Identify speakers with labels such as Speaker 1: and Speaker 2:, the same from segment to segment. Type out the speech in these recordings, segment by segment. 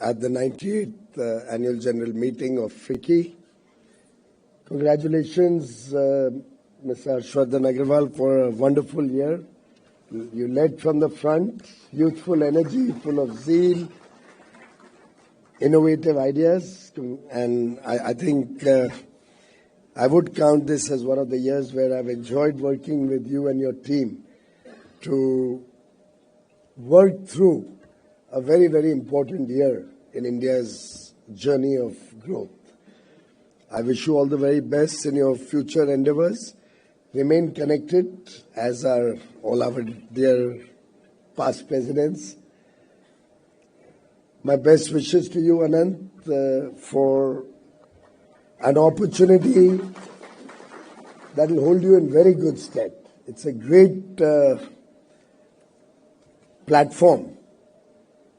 Speaker 1: at the 98th Annual General Meeting of FICCI. Congratulations, Mr. Harshvardhan Agrawal, for a wonderful year. You led from the front, youthful energy, full of zeal, innovative ideas, and I think I would count this as one of the years where I've enjoyed working with you and your team to work through a very, very important year in India's journey of growth. I wish you all the very best in your future endeavors. Remain connected, as are all our dear past presidents. My best wishes to you, Anant, for an opportunity that will hold you in very good stead. It's a great platform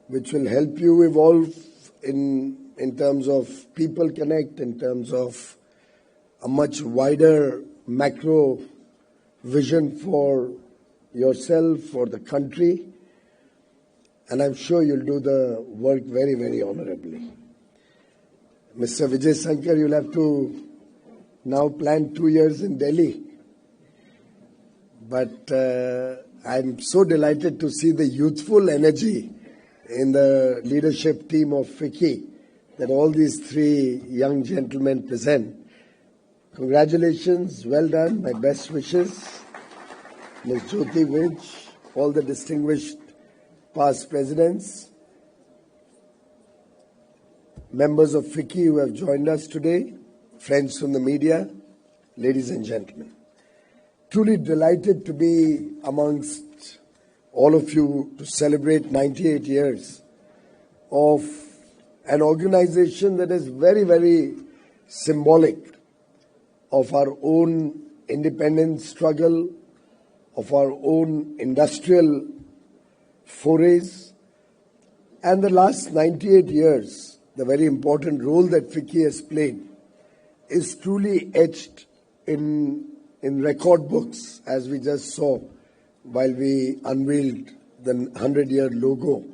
Speaker 1: which will help you evolve in terms of people connect, in terms of a much wider macro vision for yourself, for the country, and I'm sure you'll do the work very, very honorably. Mr. Vijay Sankar, you'll have to now plan 2 years in Delhi, but I'm so delighted to see the youthful energy in the leadership team of FICCI that all these three young gentlemen present. Congratulations, well done, my best wishes. Ms. Jyoti Vij, all the distinguished past presidents, members of FICCI who have joined us today, friends from the media, ladies and gentlemen. Truly delighted to be amongst all of you to celebrate 98 years of an organization that is very, very symbolic of our own independence struggle, of our own industrial forays, and the last 98 years, the very important role that FICCI has played is truly etched in record books, as we just saw while we unveiled the 100-year logo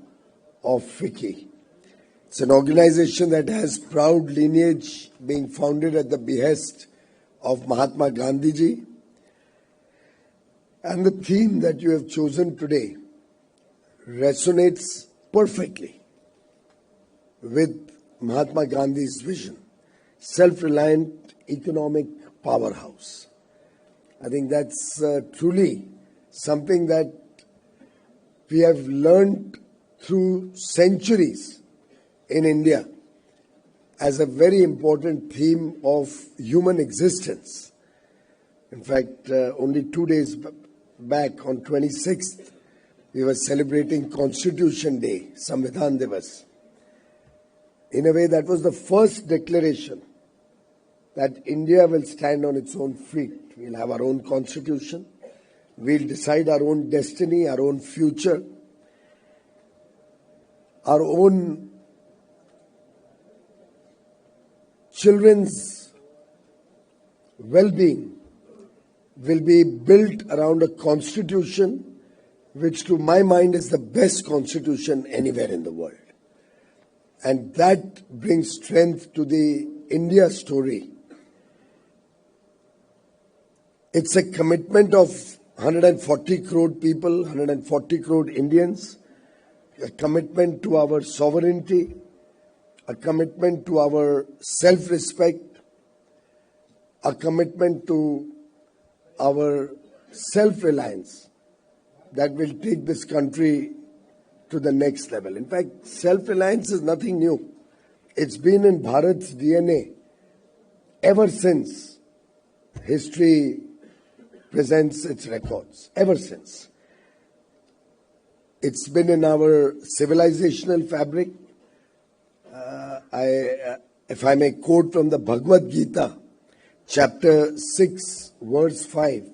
Speaker 1: of FICCI. It's an organization that has proud lineage, being founded at the behest of Mahatma Gandhi ji. And the theme that you have chosen today resonates perfectly with Mahatma Gandhi's vision, self-reliant economic powerhouse. I think that's truly something that we have learned through centuries in India as a very important theme of human existence. In fact, only 2 days back, on 26th, we were celebrating Constitution Day, Samvidhan Divas. In a way, that was the first declaration that India will stand on its own feet. We'll have our own constitution. We'll decide our own destiny, our own future, our own children's well-being will be built around a constitution which, to my mind, is the best constitution anywhere in the world. And that brings strength to the India story. It's a commitment of 140 crore people, 140 crore Indians, a commitment to our sovereignty, a commitment to our self-respect, a commitment to our self-reliance that will take this country to the next level. In fact, self-reliance is nothing new. It's been in Bharat's DNA ever since history presents its records, ever since. It's been in our civilizational fabric. If I may quote from the Bhagavad Gita, chapter 6, verse 5.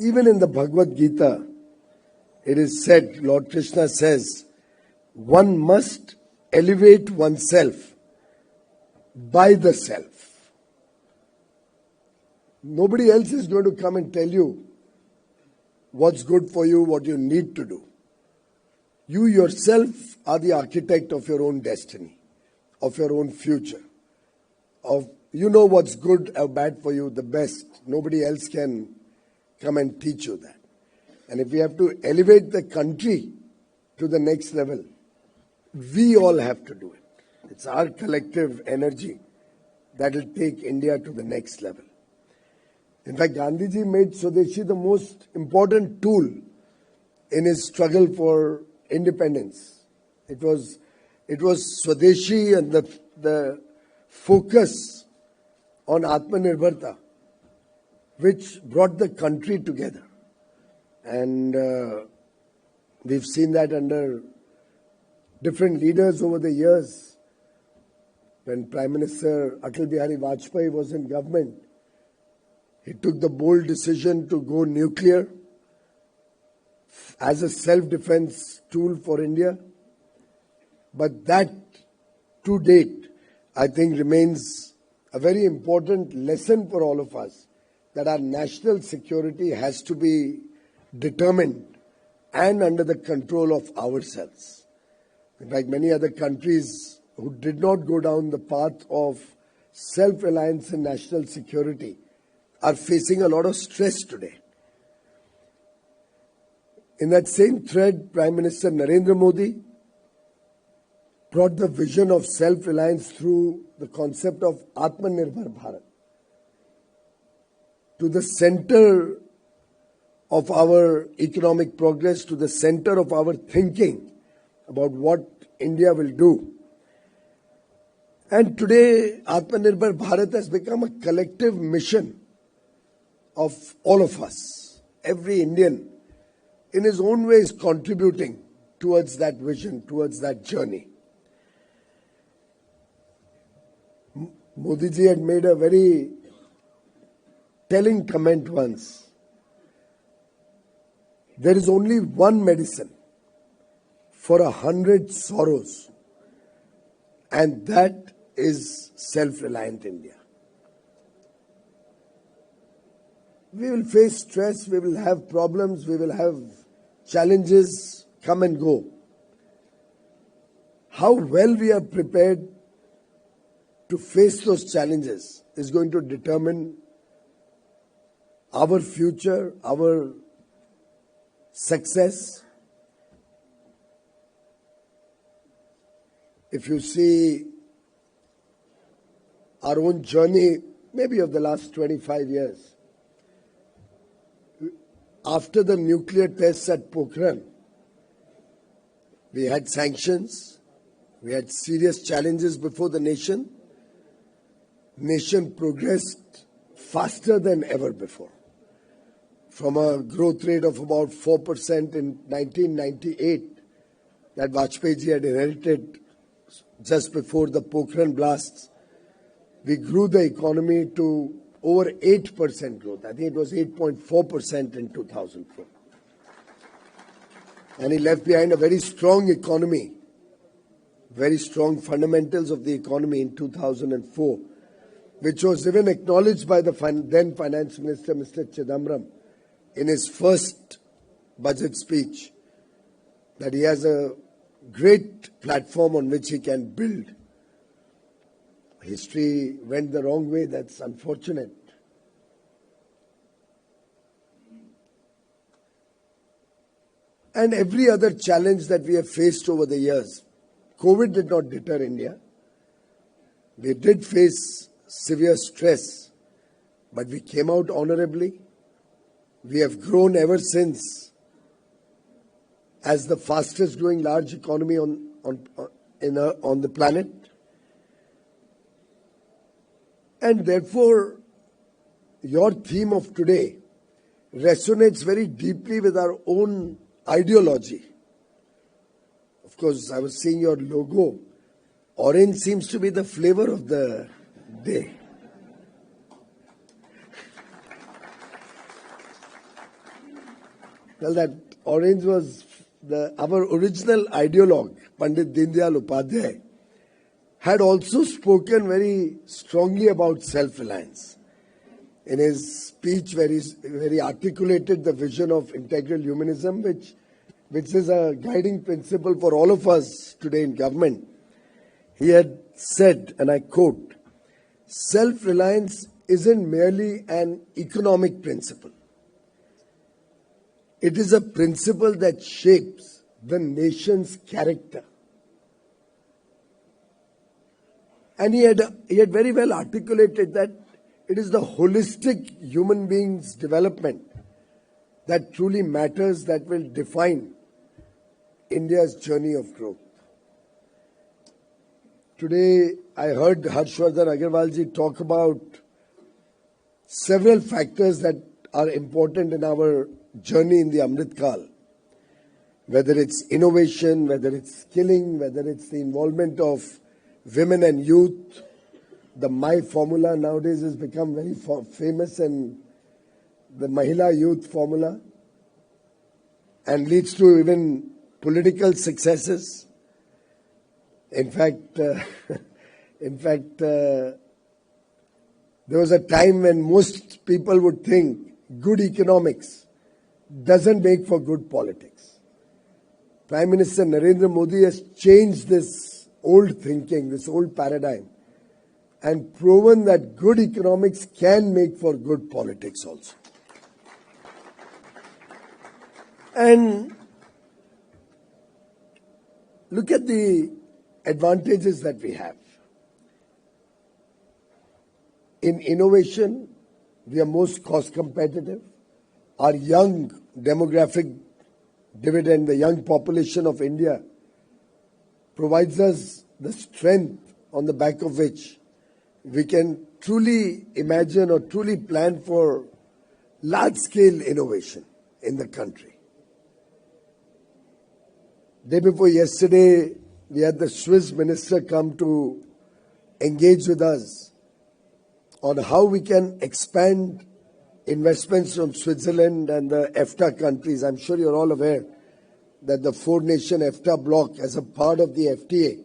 Speaker 1: Even in the Bhagavad Gita, it is said, Lord Krishna says, one must elevate oneself by the self. Nobody else is going to come and tell you what's good for you, what you need to do. You yourself are the architect of your own destiny, of your own future. You know what's good or bad for you the best. Nobody else can come and teach you that. And if we have to elevate the country to the next level, we all have to do it. It's our collective energy that will take India to the next level. In fact, Gandhiji made Swadeshi the most important tool in his struggle for independence. It was Swadeshi and the focus on Atmanirbharta which brought the country together. And we've seen that under different leaders over the years. When Prime Minister Atal Bihari Vajpayee was in government, he took the bold decision to go nuclear as a self-defense tool for India. But that, to date, I think remains a very important lesson for all of us, that our national security has to be determined and under the control of ourselves. In fact, many other countries who did not go down the path of self-reliance and national security are facing a lot of stress today. In that same thread, Prime Minister Narendra Modi brought the vision of self-reliance through the concept of Atmanirbhar Bharat to the center of our economic progress, to the center of our thinking about what India will do. And today, Atmanirbhar Bharat has become a collective mission of all of us. Every Indian, in his own way, is contributing towards that vision, towards that journey. Modi ji had made a very telling comment once. There is only one medicine for 100 sorrows, and that is self-reliant India. We will face stress, we will have problems, we will have challenges come and go. How well we are prepared to face those challenges is going to determine our future, our success. If you see our own journey, maybe of the last 25 years, after the nuclear tests at Pokhran, we had sanctions, we had serious challenges before the nation. Nation progressed faster than ever before. From a growth rate of about 4% in 1998 that Vajpayee ji had inherited just before the Pokhran blasts, we grew the economy to over 8% growth. I think it was 8.4% in 2004. And he left behind a very strong economy, very strong fundamentals of the economy in 2004, which was even acknowledged by the then Finance Minister, Mr. Chidambaram, in his first budget speech, that he has a great platform on which he can build. History went the wrong way, that's unfortunate. And every other challenge that we have faced over the years, COVID did not deter India. We did face severe stress, but we came out honorably. We have grown ever since as the fastest growing large economy on the planet. And therefore, your theme of today resonates very deeply with our own ideology. Of course, I was seeing your logo. Orange seems to be the flavor of the day. Well, that orange was our original ideologue, Pandit Deendayal Upadhyay, had also spoken very strongly about self-reliance. In his speech, where he articulated the vision of integral humanism, which which is a guiding principle for all of us today in government. He had said, and I quote, "Self-reliance isn't merely an economic principle. It is a principle that shapes the nation's character." And he had very well articulated that it is the holistic human being's development that truly matters, that will define India's journey of growth. Today, I heard Harshvardhan Agarwalji talk about several factors that are important in our journey in the Amrit Kal. Whether it's innovation, whether it's skilling, whether it's the involvement of women and youth. The My formula nowadays has become very famous, and the Mahila Youth formula, and leads to even political successes. In fact, there was a time when most people would think good economics doesn't make for good politics. Prime Minister Narendra Modi has changed this old thinking, this old paradigm, and proven that good economics can make for good politics also. And look at the advantages that we have. In innovation, we are most cost competitive. Our young demographic dividend, the young population of India, provides us the strength on the back of which we can truly imagine or truly plan for large-scale innovation in the country. Day before yesterday, we had the Swiss minister come to engage with us on how we can expand investments from Switzerland and the EFTA countries. I'm sure you're all aware that the four-nation EFTA bloc, as a part of the FTA,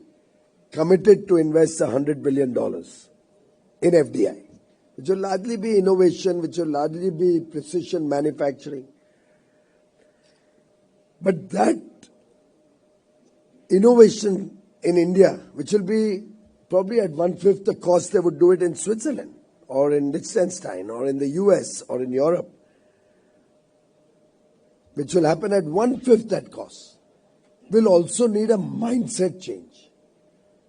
Speaker 1: committed to invest $100 billion in FDI, which will largely be innovation, which will largely be precision manufacturing. But that innovation in India, which will be probably at 1/5 the cost they would do it in Switzerland or in Liechtenstein or in the US or in Europe, which will happen at 1/5 that cost, will also need a mindset change.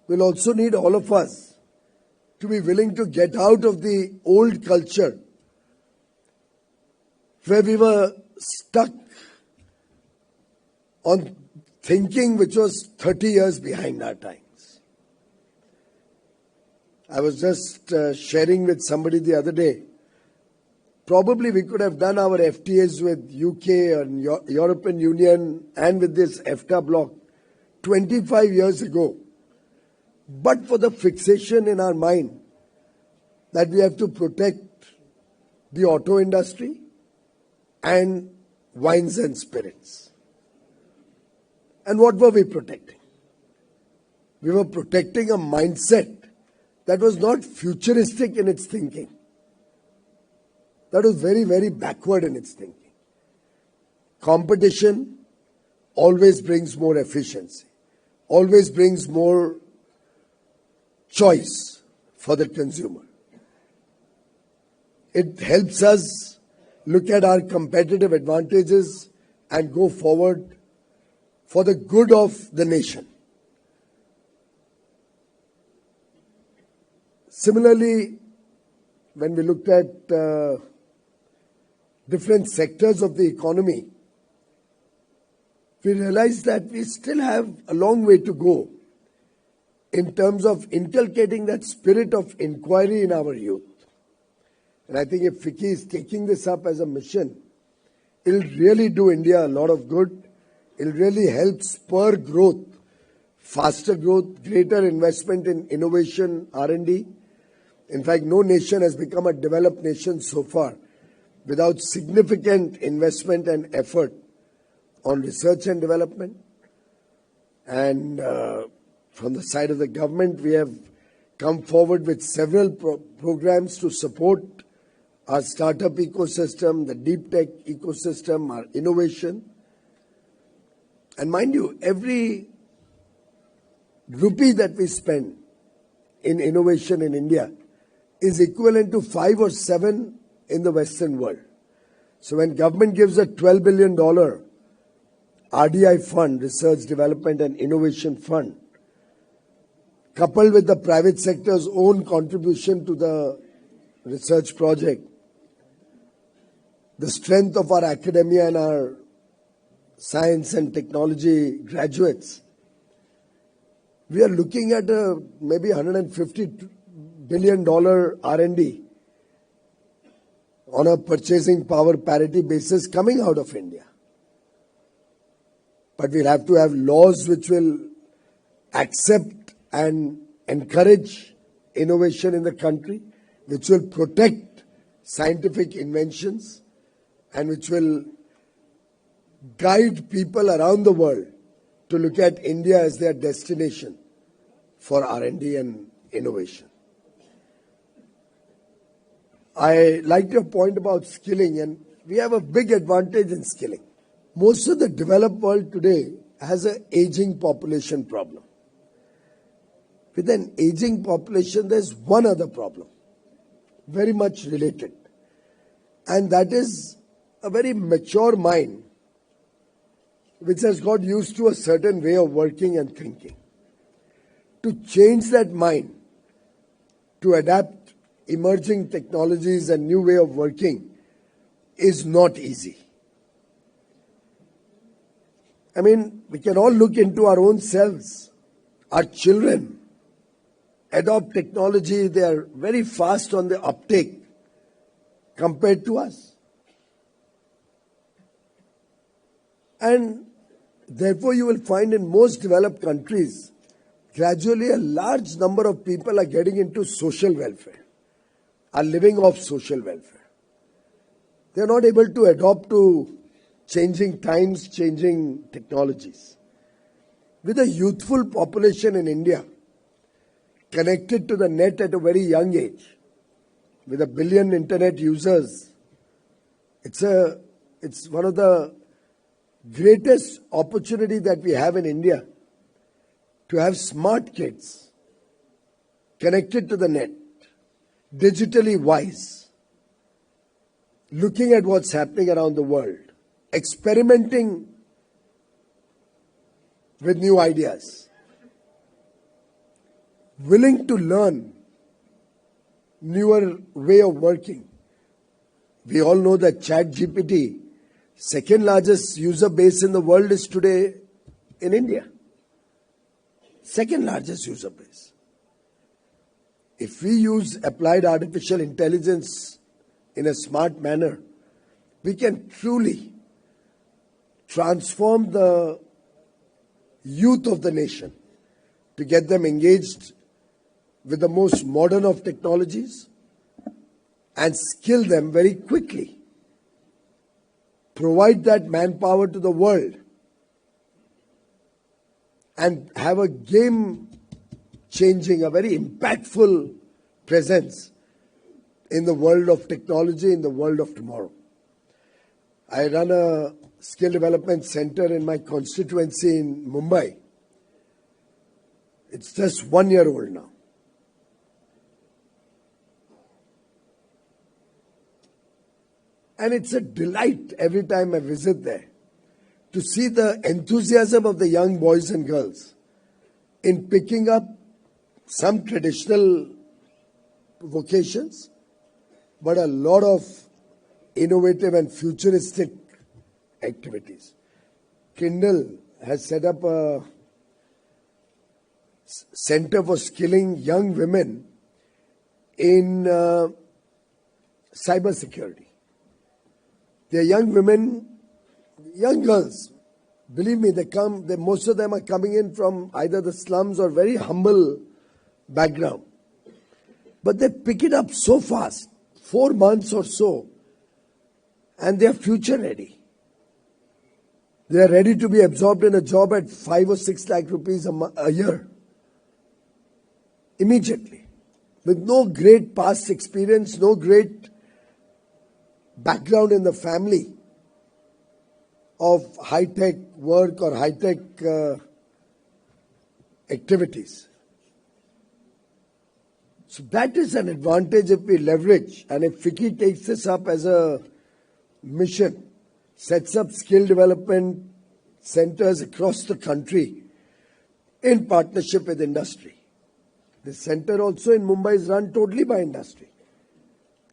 Speaker 1: Will also need all of us to be willing to get out of the old culture where we were stuck on thinking which was 30 years behind our times. I was just sharing with somebody the other day, probably we could have done our FTAs with UK and European Union and with this EFTA bloc 25 years ago, but for the fixation in our mind that we have to protect the auto industry and wines and spirits. And what were we protecting? We were protecting a mindset that was not futuristic in its thinking. That was very, very backward in its thinking. Competition always brings more efficiency, always brings more choice for the consumer. It helps us look at our competitive advantages and go forward for the good of the nation. Similarly, when we looked at different sectors of the economy, we realized that we still have a long way to go in terms of inculcating that spirit of inquiry in our youth. And I think if FICCI is taking this up as a mission, it'll really do India a lot of good. It'll really help spur growth, faster growth, greater investment in innovation, R&D. In fact, no nation has become a developed nation so far without significant investment and effort on research and development. And from the side of the government, we have come forward with several programs to support our startup ecosystem, the deep tech ecosystem, our innovation. And mind you, every rupee that we spend in innovation in India is equivalent to 5 or 7 in the Western world. So when government gives a $12 billion RDI fund, Research, Development and Innovation Fund, coupled with the private sector's own contribution to the research project, the strength of our academia and our science and technology graduates, we are looking at a maybe $150 billion R&D on a purchasing power parity basis coming out of India. But we'll have to have laws which will accept and encourage innovation in the country, which will protect scientific inventions and which will guide people around the world to look at India as their destination for R&D and innovation. I liked your point about skilling, and we have a big advantage in skilling. Most of the developed world today has an aging population problem. With an aging population, there's one other problem, very much related, and that is a very mature mind which has got used to a certain way of working and thinking. To change that mind, to adapt emerging technologies and new way of working is not easy. I mean, we can all look into our own selves. Our children adopt technology, they are very fast on the uptake compared to us. And therefore, you will find in most developed countries, gradually a large number of people are getting into social welfare, are living off social welfare. They are not able to adopt to changing times, changing technologies. With a youthful population in India, connected to the net at a very young age, with 1 billion internet users, it's one of the greatest opportunity that we have in India to have smart kids connected to the net, digitally wise, looking at what's happening around the world, experimenting with new ideas, willing to learn newer way of working. We all know that ChatGPT, second largest user base in the world, is today in India. Second largest user base. If we use applied artificial intelligence in a smart manner, we can truly transform the youth of the nation to get them engaged with the most modern of technologies and skill them very quickly. Provide that manpower to the world and have a game-changing, a very impactful presence in the world of technology, in the world of tomorrow. I run a skill development center in my constituency in Mumbai. It's just 1 year old now. And it's a delight every time I visit there to see the enthusiasm of the young boys and girls in picking up some traditional vocations, but a lot of innovative and futuristic activities. Kindle has set up a center for skilling young women in cyber security. They're young women, young girls. Believe me, most of them are coming in from either the slums or very humble background. But they pick it up so fast, 4 months or so, and they are future ready. They are ready to be absorbed in a job at 5 or 6 lakh rupees a year. Immediately. With no great past experience, no great background in the family. of high-tech work or high-tech activities. So that is an advantage if we leverage, and if FICCI takes this up as a mission, sets up skill development centers across the country in partnership with industry. This center also in Mumbai is run totally by industry.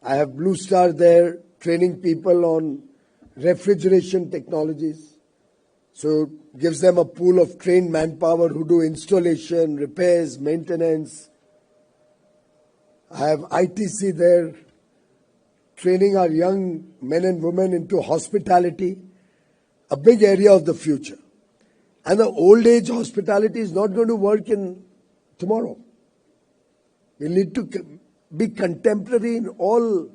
Speaker 1: I have Blue Star there training people on refrigeration technologies. So it gives them a pool of trained manpower who do installation, repairs, maintenance. I have ITC there training our young men and women into hospitality, a big area of the future. And the old age hospitality is not going to work in tomorrow. We need to be contemporary in all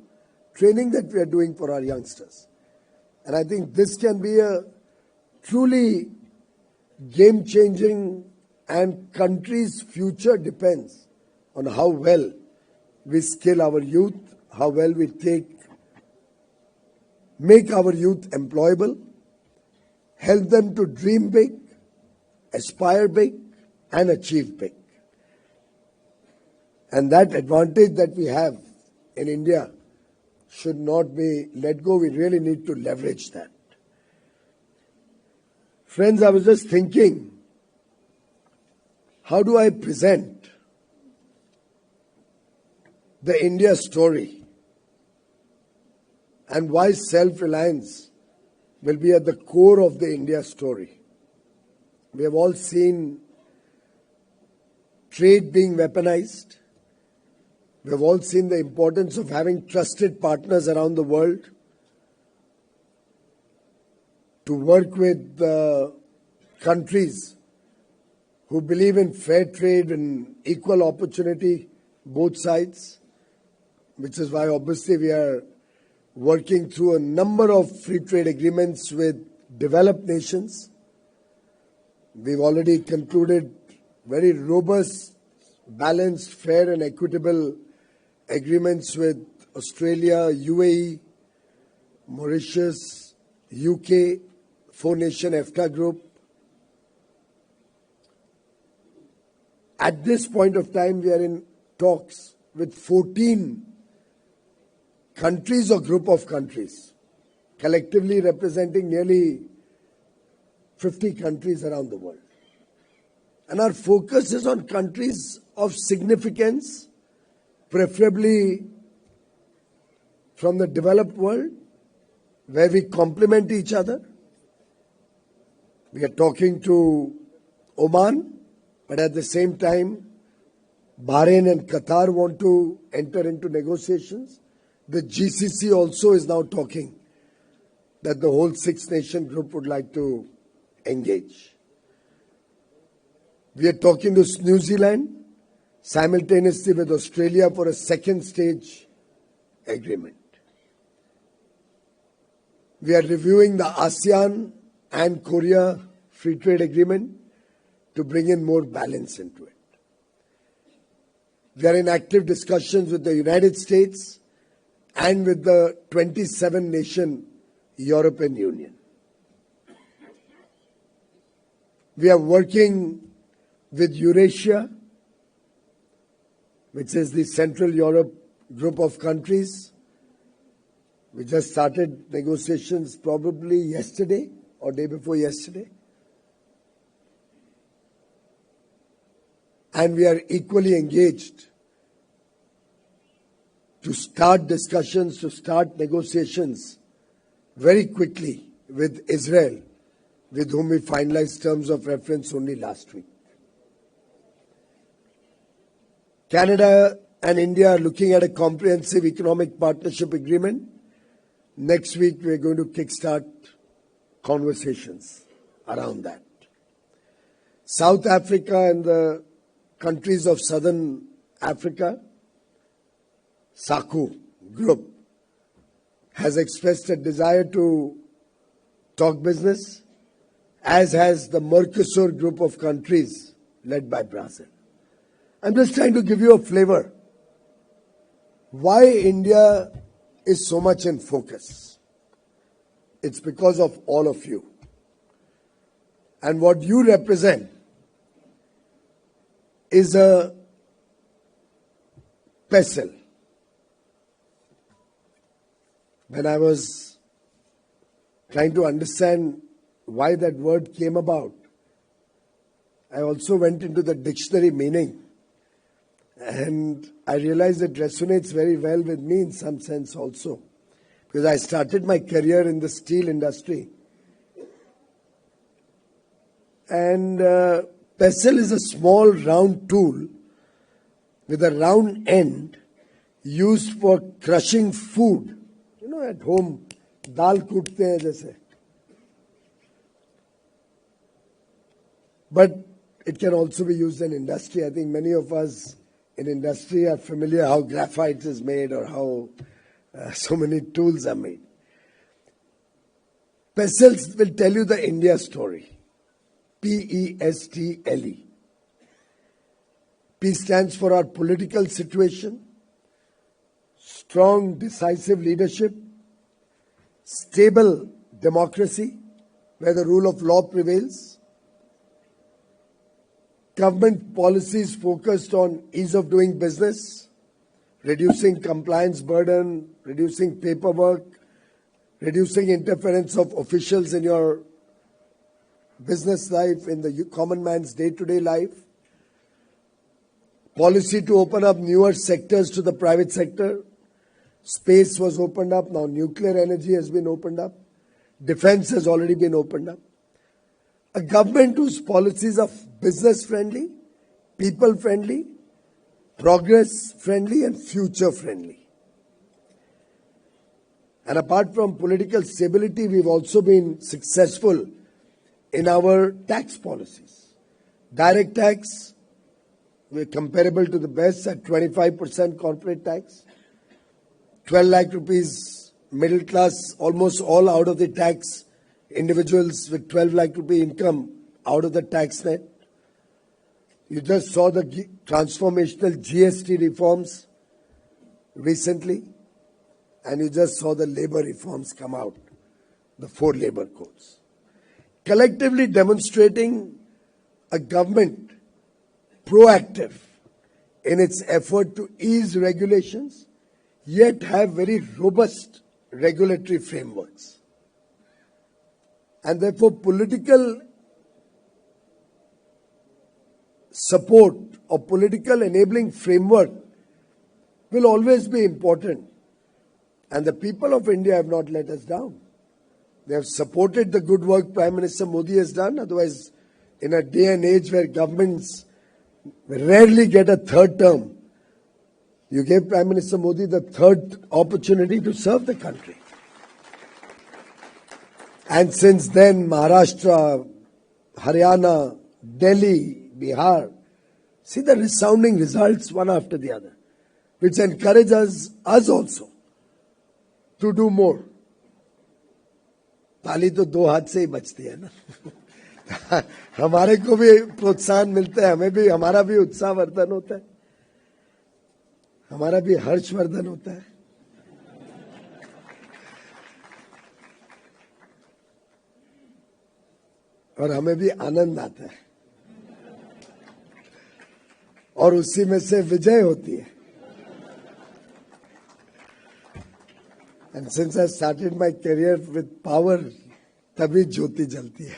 Speaker 1: training that we are doing for our youngsters. And I think this can be a truly game-changing, and country's future depends on how well we skill our youth, how well we make our youth employable, help them to dream big, aspire big, and achieve big. And that advantage that we have in India should not be let go. We really need to leverage that. Friends, I was just thinking, how do I present the India story and why self-reliance will be at the core of the India story? We have all seen trade being weaponized. We have all seen the importance of having trusted partners around the world to work with countries who believe in fair trade and equal opportunity, both sides, which is why obviously we are working through a number of free trade agreements with developed nations. We've already concluded very robust, balanced, fair and equitable agreements with Australia, UAE, Mauritius, UK, four-nation EFTA group. At this point of time, we are in talks with 14 countries or group of countries, collectively representing nearly 50 countries around the world. And our focus is on countries of significance, preferably from the developed world, where we complement each other. We are talking to Oman, but at the same time, Bahrain and Qatar want to enter into negotiations. The GCC also is now talking that the whole six-nation group would like to engage. We are talking to New Zealand simultaneously with Australia for a second stage agreement. We are reviewing the ASEAN and Korea free trade agreement to bring in more balance into it. We are in active discussions with the United States and with the 27-nation European Union. We are working with Eurasia, which is the Central Europe group of countries. We just started negotiations probably yesterday or day before yesterday. And we are equally engaged to start discussions, to start negotiations very quickly with Israel, with whom we finalized terms of reference only last week. Canada and India are looking at a comprehensive economic partnership agreement. Next week, we are going to kickstart conversations around that. South Africa and the countries of Southern Africa, SACU group, has expressed a desire to talk business, as has the Mercosur group of countries led by Brazil. I'm just trying to give you a flavor why India is so much in focus. It's because of all of you. And what you represent is a PESTL. When I was trying to understand why that word came about, I also went into the dictionary meaning, and I realized it resonates very well with me in some sense also, because I started my career in the steel industry. And PESTL is a small round tool with a round end used for crushing food. You know, at home, dal kootte hain jaise. But it can also be used in industry. I think many of us in industry are familiar how graphite is made or how so many tools are made. PESTL will tell you the India story. PESTLE. P stands for our political situation, strong, decisive leadership, stable democracy where the rule of law prevails, government policies focused on ease of doing business, reducing compliance burden, reducing paperwork, reducing interference of officials in your business life, in the common man's day-to-day life, policy to open up newer sectors to the private sector. Space was opened up, now nuclear energy has been opened up, defense has already been opened up. A government whose policies are business-friendly, people-friendly, progress-friendly and future-friendly. And apart from political stability, we've also been successful in our tax policies. Direct tax, we're comparable to the best at 25% corporate tax. 12 lakh rupees middle class, almost all out of the tax. Individuals with 12 lakh rupee income out of the tax net. You just saw the transformational GST reforms recently, and you just saw the labor reforms come out, the 4 labor codes. Collectively demonstrating a government proactive in its effort to ease regulations, yet have very robust regulatory frameworks. And therefore, political support or political enabling framework will always be important. And the people of India have not let us down. They have supported the good work Prime Minister Modi has done. Otherwise, in a day and age where governments rarely get a third term, you gave Prime Minister Modi the third opportunity to serve the country. And since then, Maharashtra, Haryana, Delhi, Bihar, see the resounding results one after the other, which encourage us also to do more. ताली तो 2 हाथ से ही बचती है ना. हमारे को भी प्रोत्साहन मिलता है, हमें भी, हमारा भी उत्साहवर्धन होता है, हमारा भी हर्षवर्धन होता है. और हमें भी आनंद आता है, और उसी में से विजय होती है. And since I started my career with power, तभी ज्योति जलती है.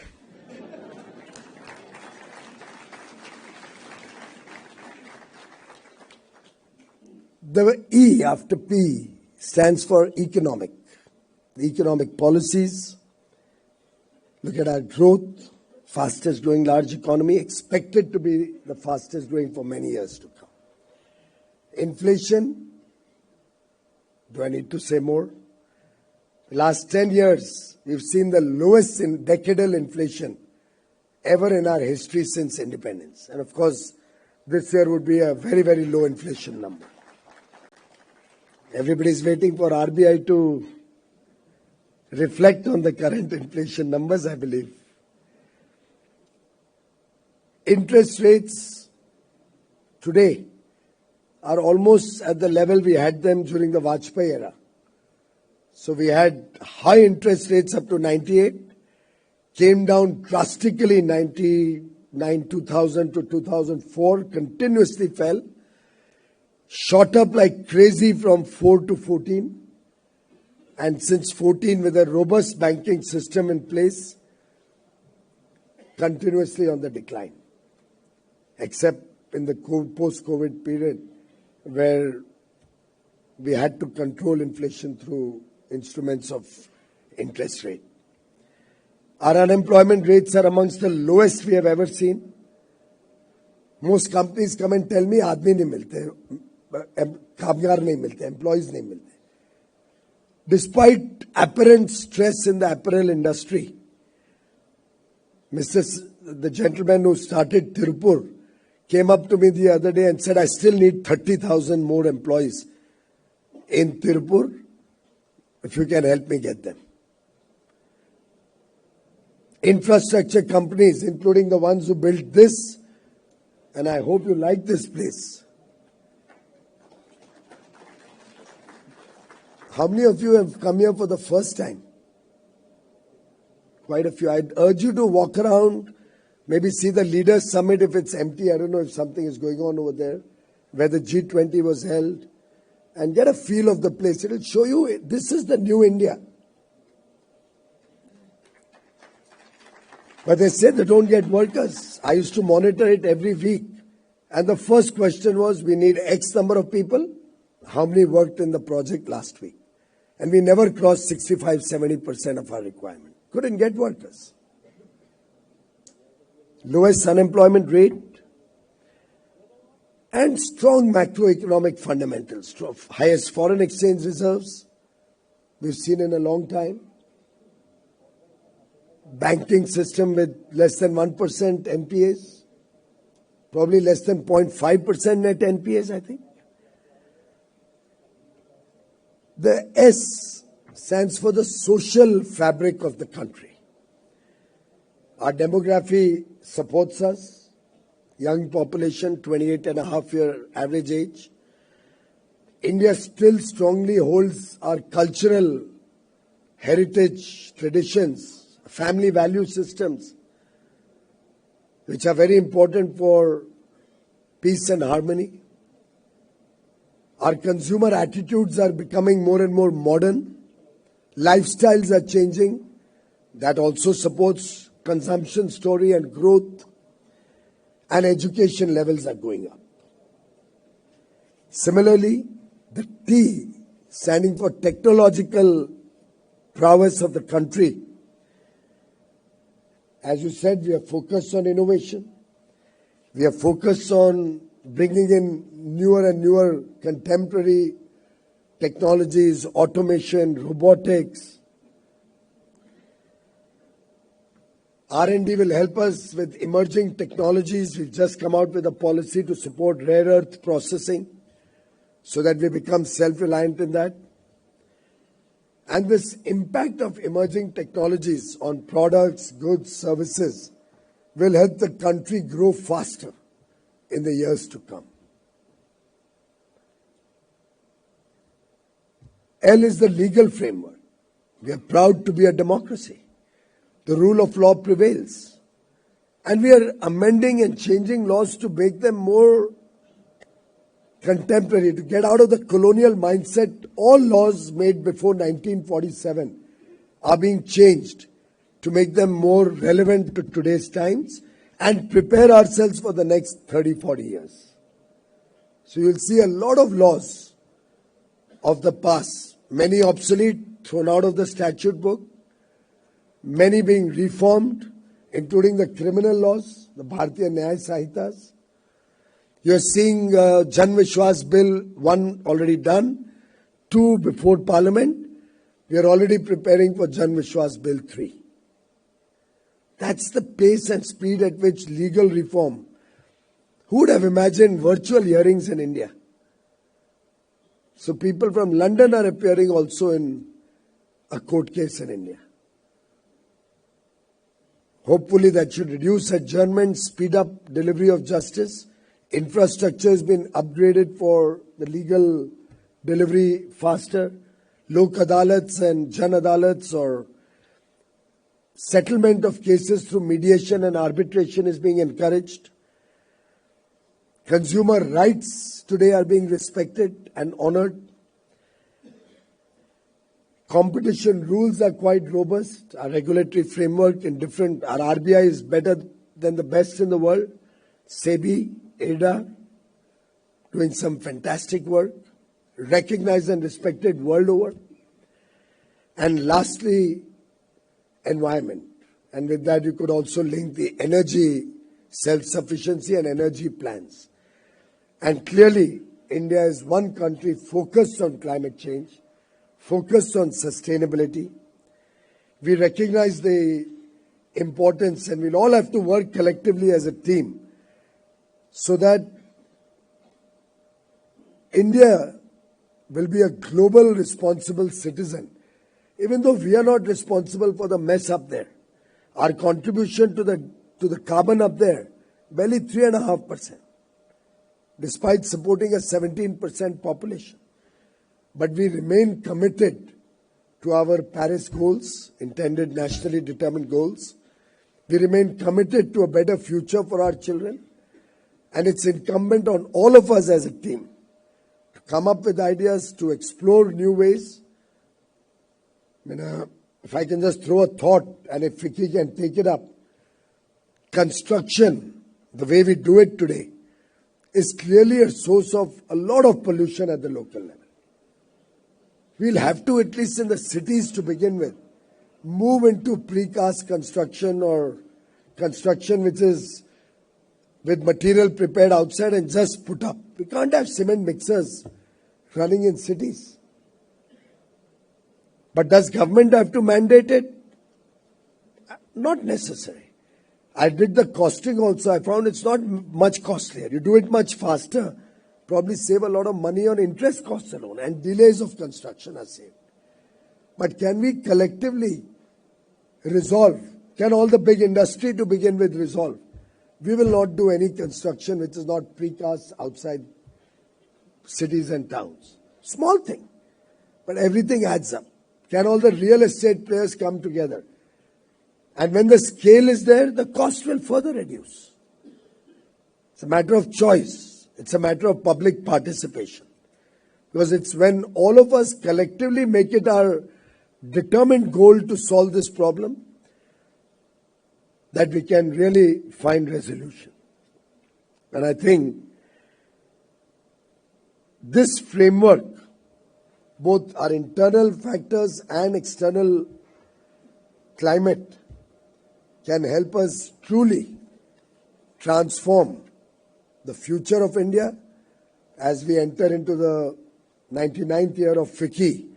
Speaker 1: The E after P stands for economic. The economic policies. Look at our growth, fastest growing large economy, expected to be the fastest growing for many years to come. Inflation, do I need to say more? The last 10 years, we've seen the lowest decadal inflation ever in our history since independence. And of course, this year would be a very, very low inflation number. Everybody's waiting for RBI to reflect on the current inflation numbers, I believe. Interest rates today are almost at the level we had them during the Vajpayee era. So we had high interest rates up to 98. came down drastically in 99, 2000 to 2004, continuously fell, shot up like crazy from 4 to 14, and since 14 with a robust banking system in place, continuously on the decline, except in the post-COVID period where we had to control inflation through instruments of interest rate. Our unemployment rates are amongst the lowest we have ever seen. Most companies come and tell me, आदमी नहीं मिलते, कामगार नहीं मिलते, employees नहीं मिलते. Despite apparent stress in the apparel industry, the gentleman who started Tirupur came up to me the other day and said, I still need 30,000 more employees in Tirupur, if you can help me get them. Infrastructure companies, including the ones who built this, and I hope you like this place. How many of you have come here for the first time? Quite a few. I'd urge you to walk around, maybe see the Leaders Summit if it's empty. I don't know if something is going on over there, where the G20 was held, and get a feel of the place. It'll show you this is the new India. But they said they don't get workers. I used to monitor it every week. And the first question was, we need X number of people. How many worked in the project last week? And we never crossed 65-70% of our requirement. Couldn't get workers. Lowest unemployment rate and strong macroeconomic fundamentals. Highest foreign exchange reserves we've seen in a long time. Banking system with less than 1% NPAs, probably less than 0.5% net NPAs, I think. The S stands for the social fabric of the country. Our demography supports us. Young population, 28.5-year average age. India still strongly holds our cultural heritage, traditions, family value systems, which are very important for peace and harmony. Our consumer attitudes are becoming more and more modern. Lifestyles are changing. That also supports consumption story and growth. And education levels are going up. Similarly, the T standing for technological prowess of the country. As you said, we are focused on innovation. We are focused on bringing in newer and newer contemporary technologies, automation, robotics. R&D will help us with emerging technologies. We've just come out with a policy to support rare earth processing so that we become self-reliant in that. And this impact of emerging technologies on products, goods, services will help the country grow faster in the years to come. L is the legal framework. We are proud to be a democracy. The rule of law prevails. And we are amending and changing laws to make them more contemporary, to get out of the colonial mindset. All laws made before 1947 are being changed to make them more relevant to today's times and prepare ourselves for the next 30-40 years. So you'll see a lot of laws of the past, many obsolete, thrown out of the statute book, many being reformed, including the criminal laws, the Bharatiya Nyaya Sahitas. You're seeing Jan Vishwas Bill 1 already done, 2 before Parliament. We are already preparing for Jan Vishwas Bill 3. That's the pace and speed at which legal reform. Who would have imagined virtual hearings in India? So people from London are appearing also in a court case in India. Hopefully that should reduce adjournment, speed up delivery of justice. Infrastructure has been upgraded for the legal delivery faster. Lok Adalats and Jan Adalats or Settlement of cases through mediation and arbitration is being encouraged. Consumer rights today are being respected and honored. Competition rules are quite robust. Our regulatory framework our RBI is better than the best in the world. SEBI, ADA, doing some fantastic work, recognized and respected world over. And lastly, environment. And with that, you could also link the energy self-sufficiency and energy plans. And clearly, India is one country focused on climate change, focused on sustainability. We recognize the importance, and we'll all have to work collectively as a team so that India will be a global responsible citizen, even though we are not responsible for the mess up there. Our contribution to the carbon up there, barely 3.5%, despite supporting a 17% population. But we remain committed to our Paris goals, intended nationally determined goals. We remain committed to a better future for our children. And it's incumbent on all of us as a team to come up with ideas, to explore new ways. If I can just throw a thought, and if FICCI can take it up, construction, the way we do it today, is clearly a source of a lot of pollution at the local level. We'll have to, at least in the cities to begin with, move into precast construction or construction which is with material prepared outside and just put up. We can't have cement mixers running in cities. But does government have to mandate it? Not necessary. I did the costing also. I found it's not much costlier. You do it much faster. Probably save a lot of money on interest costs alone, and delays of construction are saved. But can we collectively resolve? Can all the big industry to begin with resolve? We will not do any construction which is not precast outside cities and towns. Small thing, but everything adds up. Can all the real estate players come together? And when the scale is there, the cost will further reduce. It's a matter of choice. It's a matter of public participation. Because it's when all of us collectively make it our determined goal to solve this problem that we can really find resolution. And I think this framework, both our internal factors and external climate, can help us truly transform the future of India as we enter into the 99th year of FICCI.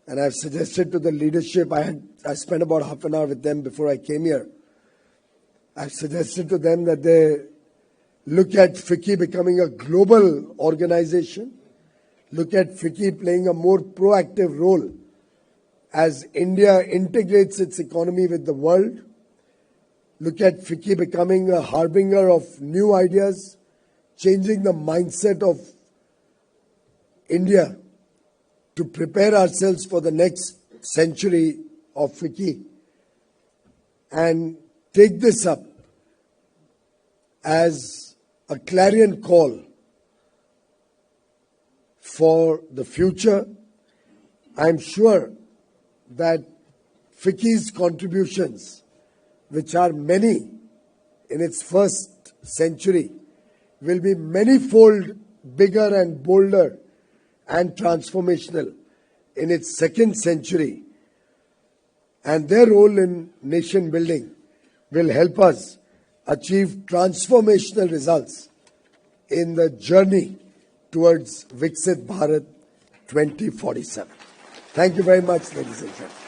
Speaker 1: And I've suggested to the leadership, I spent about half an hour with them before I came here. I've suggested to them that they look at FICCI becoming a global organization, look at FICCI playing a more proactive role as India integrates its economy with the world, look at FICCI becoming a harbinger of new ideas, changing the mindset of India to prepare ourselves for the next century of FICCI, and take this up as a clarion call for the future. I'm sure that FICCI's contributions, which are many in its first century, will be many-fold bigger and bolder and transformational in its second century. And their role in nation building will help us achieve transformational results in the journey towards Viksit Bharat 2047. Thank you very much, ladies and gentlemen.